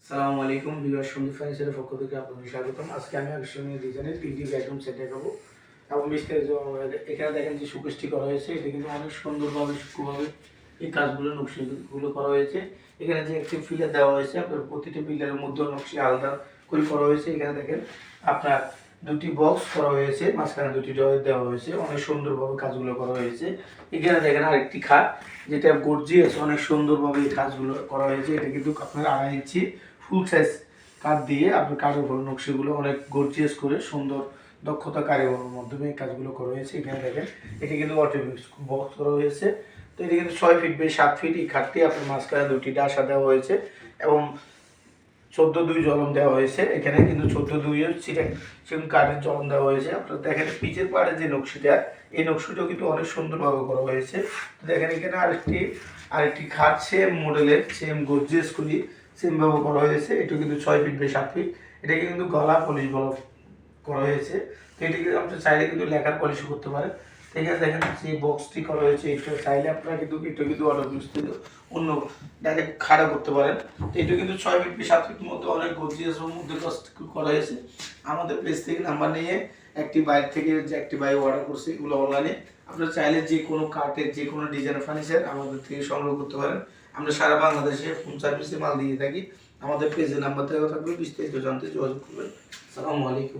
সালামু আলাইকুম ভিউয়ার, সন্দীপ ফার্নিচারের পক্ষ থেকে আপনাদের স্বাগতম। আজকে আমি আকর্ষণীয় ডিজাইনের 3টি বেডরুম সেট দেখাবো এবং বিস্তারিত এখানে দেখেন যে শোকেসটি করা হয়েছে। এটা কিন্তু অনেক সুন্দরভাবে সূক্ষ্মভাবে এই কাজগুলো নকশিগুলো করা হয়েছে। এখানে যে একটি পিলার দেওয়া হয়েছে, আপনার প্রতিটি পিলারের মধ্যে নকশি আলাদা করে করা হয়েছে। এখানে দেখেন আপনার দুটি বক্স করা হয়েছে, মাঝখানে দুটি ড্রয়ার দেওয়া হয়েছে। অনেক সুন্দরভাবে কাজগুলো করা হয়েছে। এখানে দেখেন আরেকটি খাট, যেটা গর্জিয়াস, অনেক সুন্দরভাবে এই কাজগুলো করা হয়েছে। এটা কিন্তু আপনার 2.5 ইঞ্চি ফুল সাইজ কাঠ দিয়ে আপনার কাঠের উপর নকশিগুলো অনেক গর্জিয়াস করে সুন্দর দক্ষতা কারিগরের মাধ্যমে এই কাজগুলো করা হয়েছে। এখানে দেখেন এটি কিন্তু অটোমেটিক বক্স করা হয়েছে। তো এটি কিন্তু 6 ফিট বাই 7 ফিট। এই খাটটি আপনার মাঝখানে দুটি ডাসা দেওয়া হয়েছে এবং 14-2 জলম দেওয়া হয়েছে। এখানে কিন্তু 14-2 সেগুন কাঠের জলম দেওয়া হয়েছে। আপনারা দেখেন পিচের পাড়ের যে নকশিটা, এই নকশিটাও কিন্তু অনেক সুন্দরভাবে করা হয়েছে। দেখেন এখানে আরেকটি খাট সেম মডেলের, সেম গর্জিয়াস করি সেমভাবে করা হয়েছে। এটা কিন্তু 6 ফিট বাই 7 ফিট। এটাকে কিন্তু গলা পলিশ করা হয়েছে। তো এটাকে আপনি চাইলে কিন্তু লেখার পলিশও করতে পারেন। ঠিক আছে, দেখেন যে বক্সটি করা হয়েছে, এটা চাইলে আপনারা কিন্তু অর্ডার বুঝতে অন্য ডাইরেক্ট খাড়া করতে পারেন। তো এটা কিন্তু 6 ফিট বাই 7 ফিটের মধ্যে অনেক গর্জিয়াসের মধ্যে কাজ করা হয়েছে। আমাদের পেজ থেকে নাম্বার নিয়ে একটি বাইরে থেকে যে একটি বাই অর্ডার করছে, এগুলো অনলাইনে আপনারা চাইলে যে কোনো কাঠের যে কোনো ডিজাইনের ফার্নিচার আমাদের থেকে সংগ্রহ করতে পারেন। আমরা সারা বাংলাদেশে হোম সার্ভিসে মাল দিয়ে থাকি। আমাদের পেজে নাম্বার দেওয়া থাকবে, বিস্তারিত জানতে যোগাযোগ করবেন। আসসালামু আলাইকুম।